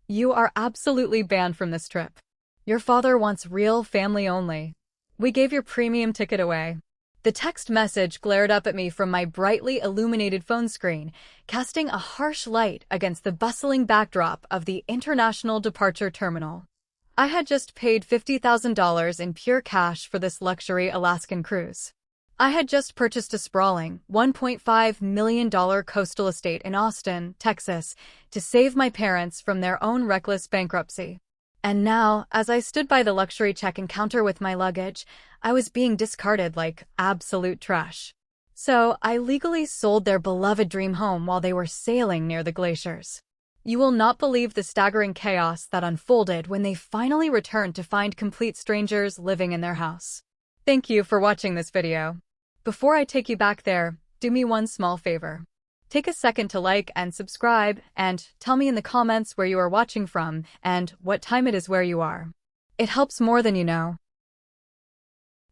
You are absolutely banned from this trip. Your father wants real family only. We gave your premium ticket away. The text message glared up at me from my brightly illuminated phone screen, casting a harsh light against the bustling backdrop of the International Departure Terminal. I had just paid $50,000 in pure cash for this luxury Alaskan cruise. I had just purchased a sprawling $1.5 million coastal estate in Austin, Texas, to save my parents from their own reckless bankruptcy. And now, as I stood by the luxury check-in counter with my luggage, I was being discarded like absolute trash. So, I legally sold their beloved dream home while they were sailing near the glaciers. You will not believe the staggering chaos that unfolded when they finally returned to find complete strangers living in their house. Thank you for watching this video. Before I take you back there, do me one small favor. Take a second to like and subscribe, and tell me in the comments where you are watching from and what time it is where you are. It helps more than you know.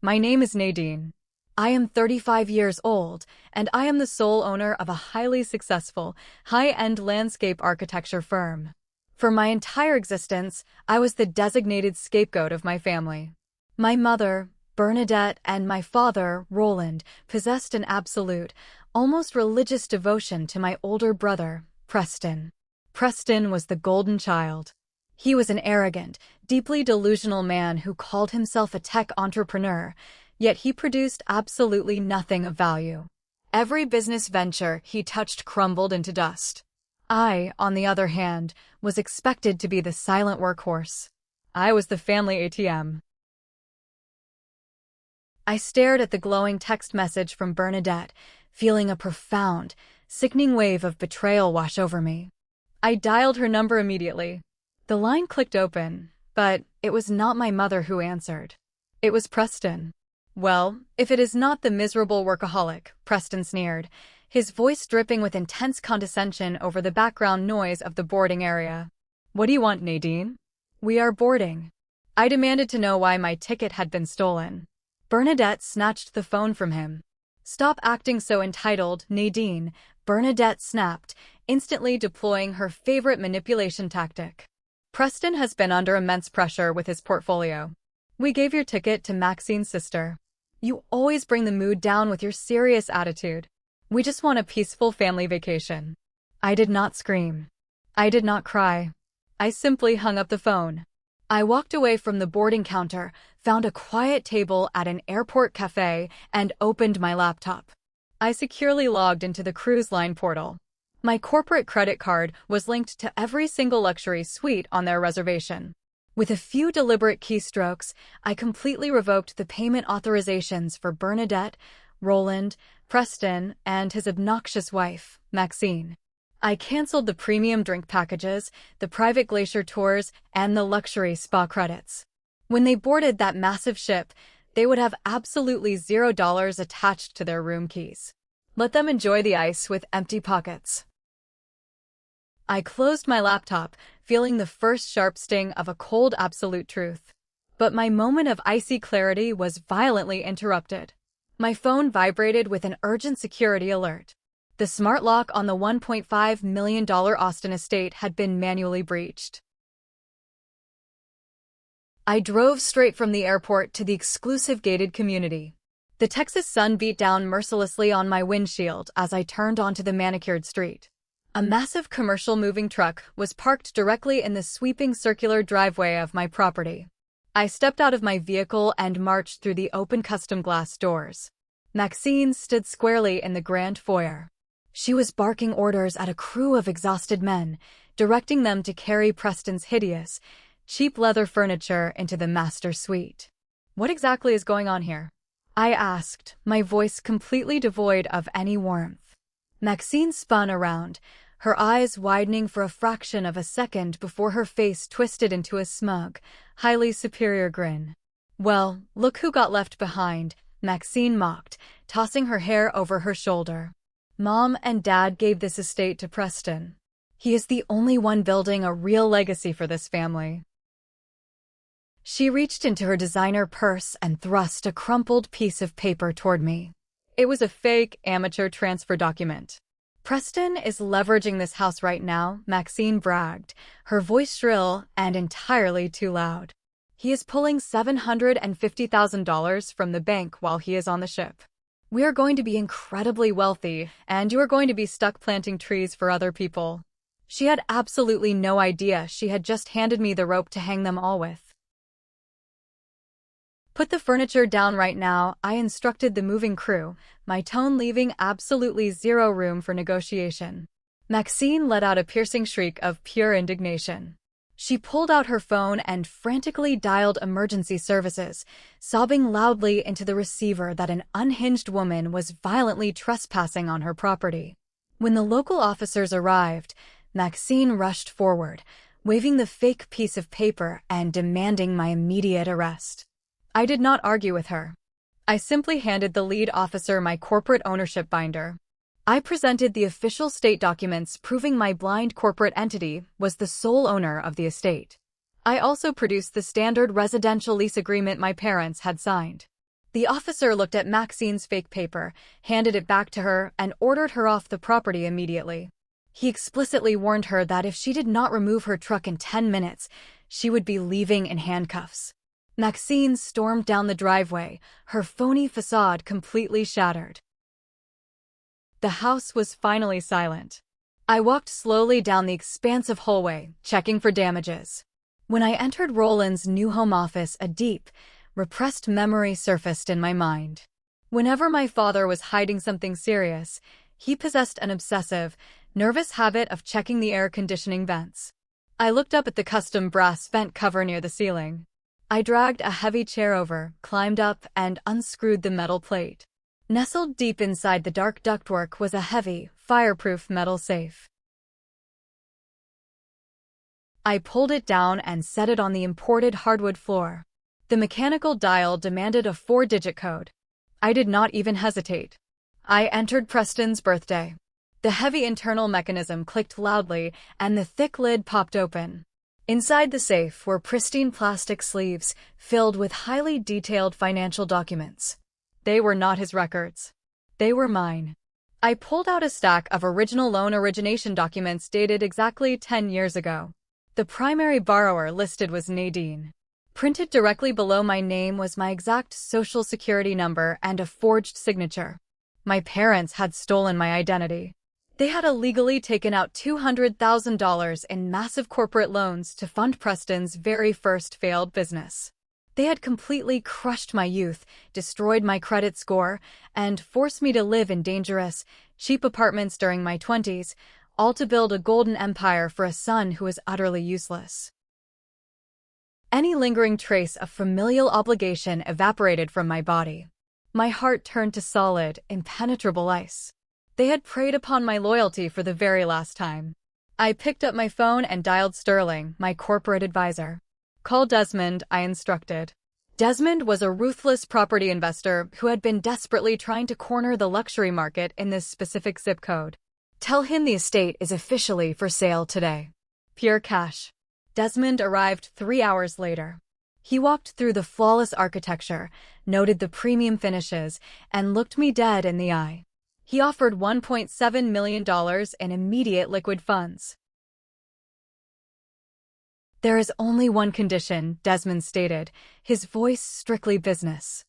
My name is Nadine. I am 35 years old, and I am the sole owner of a highly successful, high-end landscape architecture firm. For my entire existence, I was the designated scapegoat of my family. My mother, Bernadette, and my father, Roland, possessed an absolute, almost religious devotion to my older brother, Preston. Preston was the golden child. He was an arrogant, deeply delusional man who called himself a tech entrepreneur, yet he produced absolutely nothing of value. Every business venture he touched crumbled into dust. I, on the other hand, was expected to be the silent workhorse. I was the family ATM. I stared at the glowing text message from Bernadette, feeling a profound, sickening wave of betrayal wash over me. I dialed her number immediately. The line clicked open, but it was not my mother who answered. It was Preston. Well, if it is not the miserable workaholic, Preston sneered, his voice dripping with intense condescension over the background noise of the boarding area. What do you want, Nadine? We are boarding. I demanded to know why my ticket had been stolen. Bernadette snatched the phone from him. Stop acting so entitled, Nadine, Bernadette snapped, instantly deploying her favorite manipulation tactic. Preston has been under immense pressure with his portfolio. We gave your ticket to Maxine's sister. You always bring the mood down with your serious attitude. We just want a peaceful family vacation. I did not scream. I did not cry. I simply hung up the phone. I walked away from the boarding counter, found a quiet table at an airport cafe, and opened my laptop. I securely logged into the cruise line portal. My corporate credit card was linked to every single luxury suite on their reservation. With a few deliberate keystrokes, I completely revoked the payment authorizations for Bernadette, Roland, Preston, and his obnoxious wife, Maxine. I canceled the premium drink packages, the private glacier tours, and the luxury spa credits. When they boarded that massive ship, they would have absolutely $0 attached to their room keys. Let them enjoy the ice with empty pockets. I closed my laptop, feeling the first sharp sting of a cold absolute truth. But my moment of icy clarity was violently interrupted. My phone vibrated with an urgent security alert. The smart lock on the $1.5 million Austin estate had been manually breached. I drove straight from the airport to the exclusive gated community. The Texas sun beat down mercilessly on my windshield as I turned onto the manicured street. A massive commercial moving truck was parked directly in the sweeping circular driveway of my property. I stepped out of my vehicle and marched through the open custom glass doors. Maxine stood squarely in the grand foyer. She was barking orders at a crew of exhausted men, directing them to carry Preston's hideous, cheap leather furniture into the master suite. What exactly is going on here? I asked, my voice completely devoid of any warmth. Maxine spun around, her eyes widening for a fraction of a second before her face twisted into a smug, highly superior grin. Well, look who got left behind, Maxine mocked, tossing her hair over her shoulder. Mom and Dad gave this estate to Preston. He is the only one building a real legacy for this family. She reached into her designer purse and thrust a crumpled piece of paper toward me. It was a fake, amateur transfer document. Preston is leveraging this house right now, Maxine bragged, her voice shrill and entirely too loud. He is pulling $750,000 from the bank while he is on the ship. We are going to be incredibly wealthy, and you are going to be stuck planting trees for other people. She had absolutely no idea she had just handed me the rope to hang them all with. Put the furniture down right now, I instructed the moving crew, my tone leaving absolutely zero room for negotiation. Maxine let out a piercing shriek of pure indignation. She pulled out her phone and frantically dialed emergency services, sobbing loudly into the receiver that an unhinged woman was violently trespassing on her property. When the local officers arrived, Maxine rushed forward, waving the fake piece of paper and demanding my immediate arrest. I did not argue with her. I simply handed the lead officer my corporate ownership binder. I presented the official state documents proving my blind corporate entity was the sole owner of the estate. I also produced the standard residential lease agreement my parents had signed. The officer looked at Maxine's fake paper, handed it back to her, and ordered her off the property immediately. He explicitly warned her that if she did not remove her truck in 10 minutes, she would be leaving in handcuffs. Maxine stormed down the driveway, her phony facade completely shattered. The house was finally silent. I walked slowly down the expansive hallway, checking for damages. When I entered Roland's new home office, a deep, repressed memory surfaced in my mind. Whenever my father was hiding something serious, he possessed an obsessive, nervous habit of checking the air conditioning vents. I looked up at the custom brass vent cover near the ceiling. I dragged a heavy chair over, climbed up, and unscrewed the metal plate. Nestled deep inside the dark ductwork was a heavy, fireproof metal safe. I pulled it down and set it on the imported hardwood floor. The mechanical dial demanded a 4-digit code. I did not even hesitate. I entered Preston's birthday. The heavy internal mechanism clicked loudly, and the thick lid popped open. Inside the safe were pristine plastic sleeves filled with highly detailed financial documents. They were not his records. They were mine. I pulled out a stack of original loan origination documents dated exactly 10 years ago. The primary borrower listed was Nadine. Printed directly below my name was my exact social security number and a forged signature. My parents had stolen my identity. They had illegally taken out $200,000 in massive corporate loans to fund Preston's very first failed business. They had completely crushed my youth, destroyed my credit score, and forced me to live in dangerous, cheap apartments during my 20s, all to build a golden empire for a son who was utterly useless. Any lingering trace of familial obligation evaporated from my body. My heart turned to solid, impenetrable ice. They had preyed upon my loyalty for the very last time. I picked up my phone and dialed Sterling, my corporate advisor. Call Desmond, I instructed. Desmond was a ruthless property investor who had been desperately trying to corner the luxury market in this specific zip code. Tell him the estate is officially for sale today. Pure cash. Desmond arrived 3 hours later. He walked through the flawless architecture, noted the premium finishes, and looked me dead in the eye. He offered $1.7 million in immediate liquid funds. There is only one condition, Desmond stated, his voice strictly business.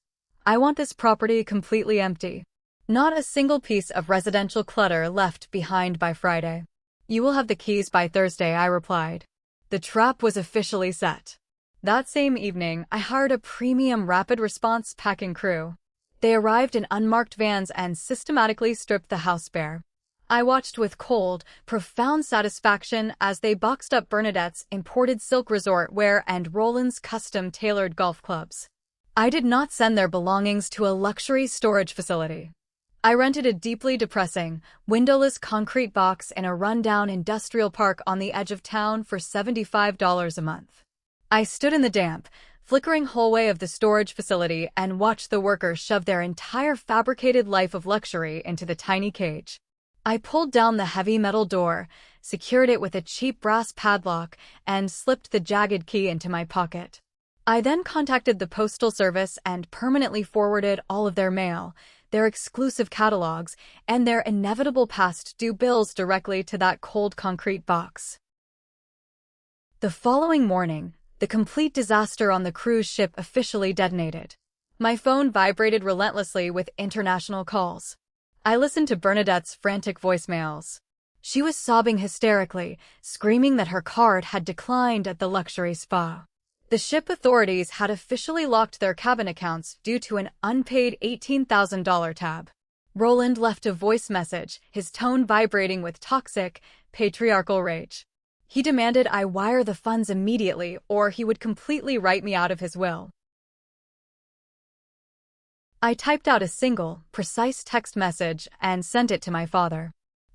I want this property completely empty. Not a single piece of residential clutter left behind by Friday. You will have the keys by Thursday, I replied. The trap was officially set. That same evening, I hired a premium rapid response packing crew. They arrived in unmarked vans and systematically stripped the house bare. I watched with cold, profound satisfaction as they boxed up Bernadette's imported silk resort wear and Roland's custom-tailored golf clubs. I did not send their belongings to a luxury storage facility. I rented a deeply depressing, windowless concrete box in a rundown industrial park on the edge of town for $75 a month. I stood in the damp, flickering hallway of the storage facility and watched the workers shove their entire fabricated life of luxury into the tiny cage. I pulled down the heavy metal door, secured it with a cheap brass padlock, and slipped the jagged key into my pocket. I then contacted the postal service and permanently forwarded all of their mail, their exclusive catalogs, and their inevitable past-due bills directly to that cold concrete box. The following morning, the complete disaster on the cruise ship officially detonated. My phone vibrated relentlessly with international calls. I listened to Bernadette's frantic voicemails. She was sobbing hysterically, screaming that her card had declined at the luxury spa. The ship authorities had officially locked their cabin accounts due to an unpaid $18,000 tab. Roland left a voice message, his tone vibrating with toxic, patriarchal rage. He demanded I wire the funds immediately or he would completely write me out of his will. I typed out a single, precise text message and sent it to my father.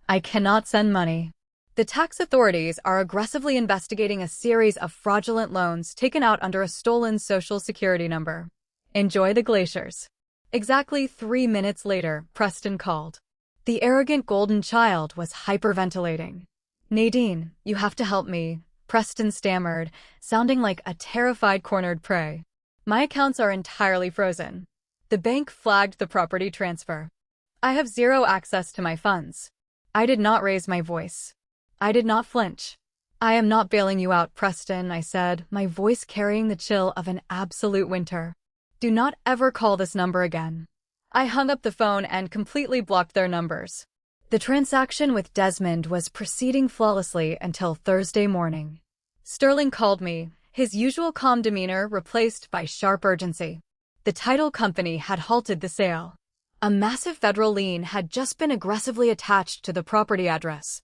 I cannot send money. The tax authorities are aggressively investigating a series of fraudulent loans taken out under a stolen social security number. Enjoy the glaciers. Exactly 3 minutes later, Preston called. The arrogant golden child was hyperventilating. Nadine, you have to help me, Preston stammered, sounding like a terrified cornered prey. My accounts are entirely frozen. The bank flagged the property transfer. I have zero access to my funds. I did not raise my voice. I did not flinch. I am not bailing you out, Preston, I said, my voice carrying the chill of an absolute winter. Do not ever call this number again. I hung up the phone and completely blocked their numbers. The transaction with Desmond was proceeding flawlessly until Thursday morning. Sterling called me, his usual calm demeanor replaced by sharp urgency. The title company had halted the sale. A massive federal lien had just been aggressively attached to the property address.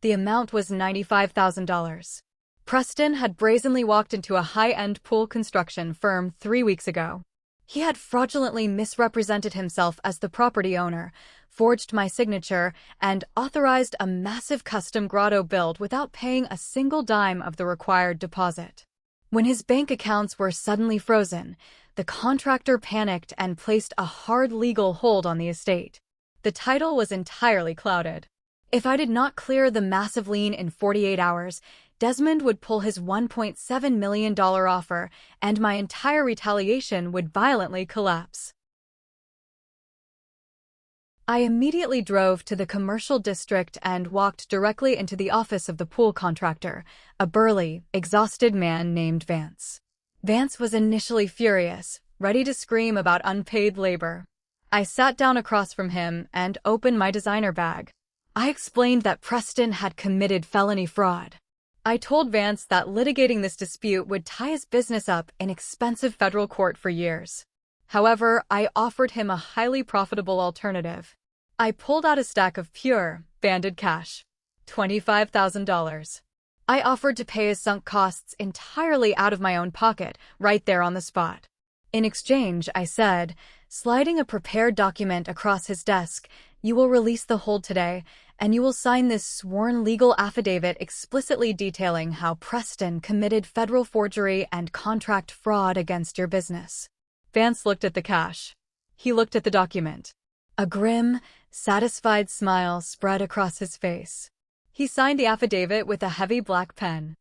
The amount was $95,000. Preston had brazenly walked into a high-end pool construction firm 3 weeks ago. He had fraudulently misrepresented himself as the property owner, forged my signature, and authorized a massive custom grotto build without paying a single dime of the required deposit. When his bank accounts were suddenly frozen, the contractor panicked and placed a hard legal hold on the estate. The title was entirely clouded. If I did not clear the massive lien in 48 hours, Desmond would pull his $1.7 million offer, and my entire retaliation would violently collapse. I immediately drove to the commercial district and walked directly into the office of the pool contractor, a burly, exhausted man named Vance. Vance was initially furious, ready to scream about unpaid labor. I sat down across from him and opened my designer bag. I explained that Preston had committed felony fraud. I told Vance that litigating this dispute would tie his business up in expensive federal court for years. However, I offered him a highly profitable alternative. I pulled out a stack of pure, banded cash. $25,000. I offered to pay his sunk costs entirely out of my own pocket, right there on the spot. In exchange, I said, sliding a prepared document across his desk, you will release the hold today, and you will sign this sworn legal affidavit explicitly detailing how Preston committed federal forgery and contract fraud against your business. Vance looked at the cash. He looked at the document. A grim, satisfied smile spread across his face. He signed the affidavit with a heavy black pen.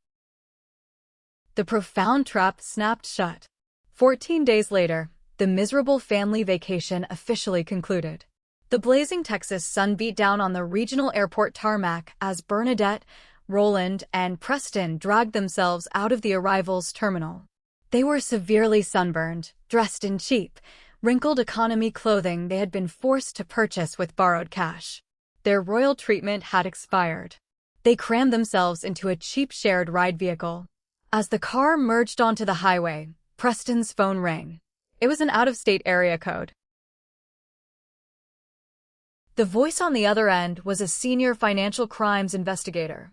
The profound trap snapped shut. 14 days later, the miserable family vacation officially concluded. The blazing Texas sun beat down on the regional airport tarmac as Bernadette, Roland, and Preston dragged themselves out of the arrivals terminal. They were severely sunburned, dressed in cheap, wrinkled economy clothing they had been forced to purchase with borrowed cash. Their royal treatment had expired. They crammed themselves into a cheap shared ride vehicle. As the car merged onto the highway, Preston's phone rang. It was an out-of-state area code. The voice on the other end was a senior financial crimes investigator.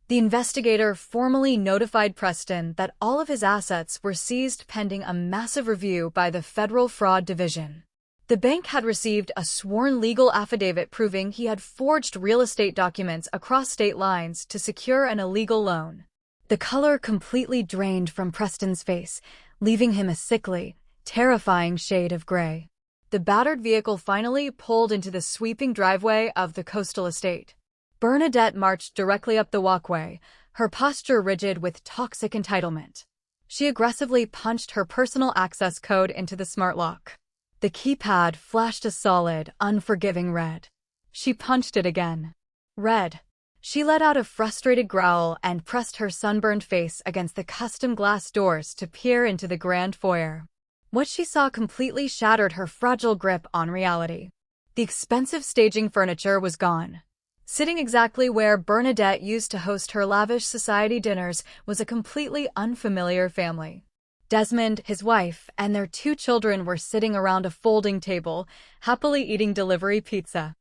The investigator formally notified Preston that all of his assets were seized pending a massive review by the Federal Fraud Division. The bank had received a sworn legal affidavit proving he had forged real estate documents across state lines to secure an illegal loan. The color completely drained from Preston's face, leaving him a sickly, terrifying shade of gray. The battered vehicle finally pulled into the sweeping driveway of the coastal estate. Bernadette marched directly up the walkway, her posture rigid with toxic entitlement. She aggressively punched her personal access code into the smart lock. The keypad flashed a solid, unforgiving red. She punched it again. Red. She let out a frustrated growl and pressed her sunburned face against the custom glass doors to peer into the grand foyer. What she saw completely shattered her fragile grip on reality. The expensive staging furniture was gone. Sitting exactly where Bernadette used to host her lavish society dinners was a completely unfamiliar family. Desmond, his wife, and their 2 children were sitting around a folding table, happily eating delivery pizza.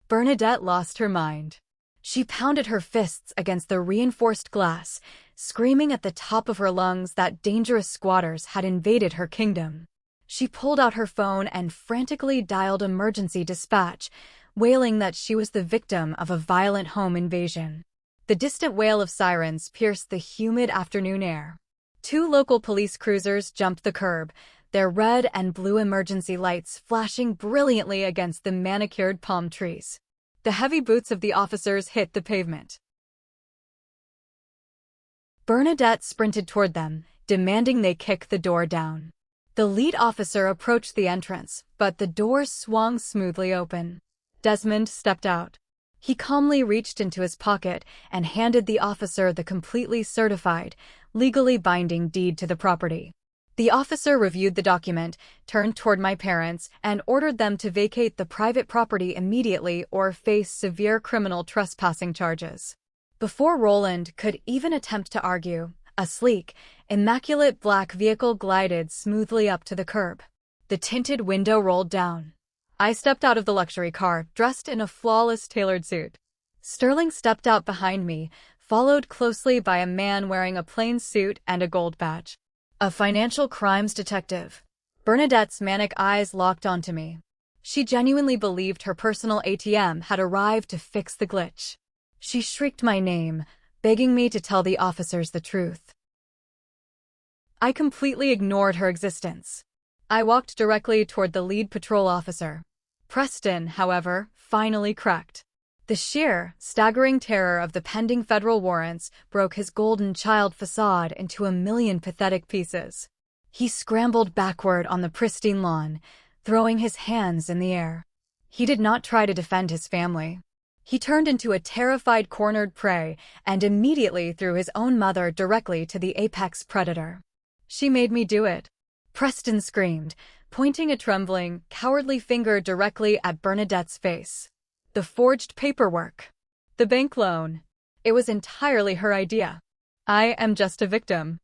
Bernadette lost her mind. She pounded her fists against the reinforced glass, screaming at the top of her lungs that dangerous squatters had invaded her kingdom. She pulled out her phone and frantically dialed emergency dispatch, wailing that she was the victim of a violent home invasion. The distant wail of sirens pierced the humid afternoon air. 2 local police cruisers jumped the curb, their red and blue emergency lights flashing brilliantly against the manicured palm trees. The heavy boots of the officers hit the pavement. Bernadette sprinted toward them, demanding they kick the door down. The lead officer approached the entrance, but the door swung smoothly open. Desmond stepped out. He calmly reached into his pocket and handed the officer the completely certified, legally binding deed to the property. The officer reviewed the document, turned toward my parents, and ordered them to vacate the private property immediately or face severe criminal trespassing charges. Before Roland could even attempt to argue, a sleek, immaculate black vehicle glided smoothly up to the curb. The tinted window rolled down. I stepped out of the luxury car, dressed in a flawless tailored suit. Sterling stepped out behind me, followed closely by a man wearing a plain suit and a gold badge. A financial crimes detective. Bernadette's manic eyes locked onto me. She genuinely believed her personal ATM had arrived to fix the glitch. She shrieked my name, begging me to tell the officers the truth. I completely ignored her existence. I walked directly toward the lead patrol officer. Preston, however, finally cracked. The sheer, staggering terror of the pending federal warrants broke his golden child facade into a million pathetic pieces. He scrambled backward on the pristine lawn, throwing his hands in the air. He did not try to defend his family. He turned into a terrified cornered prey and immediately threw his own mother directly to the apex predator. She made me do it. Preston screamed, pointing a trembling, cowardly finger directly at Bernadette's face. The forged paperwork. The bank loan. It was entirely her idea. I am just a victim.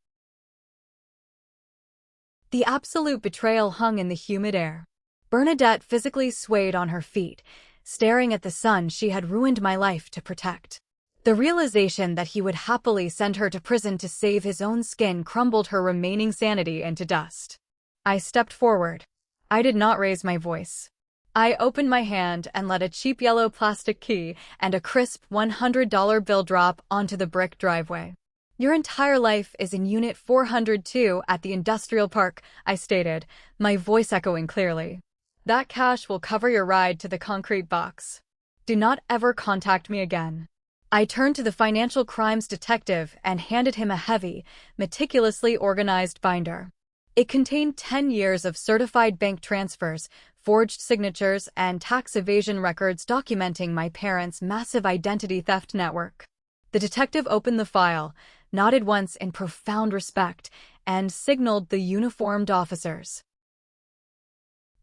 The absolute betrayal hung in the humid air. Bernadette physically swayed on her feet, staring at the son she had ruined my life to protect. The realization that he would happily send her to prison to save his own skin crumbled her remaining sanity into dust. I stepped forward. I did not raise my voice. I opened my hand and let a cheap yellow plastic key and a crisp $100 bill drop onto the brick driveway. Your entire life is in Unit 402 at the industrial park, I stated, my voice echoing clearly. That cash will cover your ride to the concrete box. Do not ever contact me again. I turned to the financial crimes detective and handed him a heavy, meticulously organized binder. It contained 10 years of certified bank transfers, forged signatures, and tax evasion records documenting my parents' massive identity theft network. The detective opened the file, nodded once in profound respect, and signaled the uniformed officers.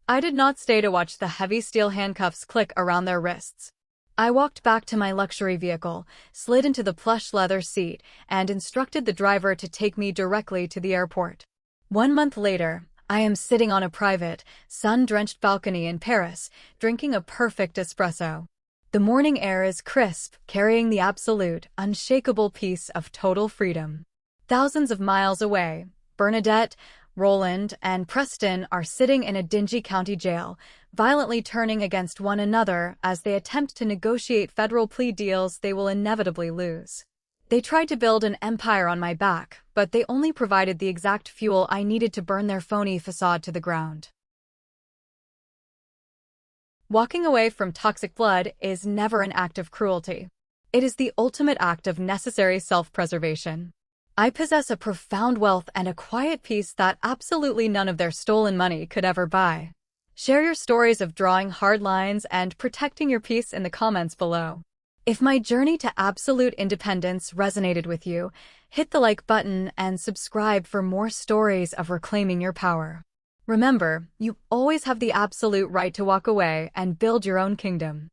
I did not stay to watch the heavy steel handcuffs click around their wrists. I walked back to my luxury vehicle, slid into the plush leather seat, and instructed the driver to take me directly to the airport. 1 month later, I am sitting on a private, sun-drenched balcony in Paris, drinking a perfect espresso. The morning air is crisp, carrying the absolute, unshakable peace of total freedom. Thousands of miles away, Bernadette, Roland, and Preston are sitting in a dingy county jail, violently turning against one another as they attempt to negotiate federal plea deals they will inevitably lose. They tried to build an empire on my back, but they only provided the exact fuel I needed to burn their phony facade to the ground. Walking away from toxic blood is never an act of cruelty. It is the ultimate act of necessary self-preservation. I possess a profound wealth and a quiet peace that absolutely none of their stolen money could ever buy. Share your stories of drawing hard lines and protecting your peace in the comments below. If my journey to absolute independence resonated with you, hit the like button and subscribe for more stories of reclaiming your power. Remember, you always have the absolute right to walk away and build your own kingdom.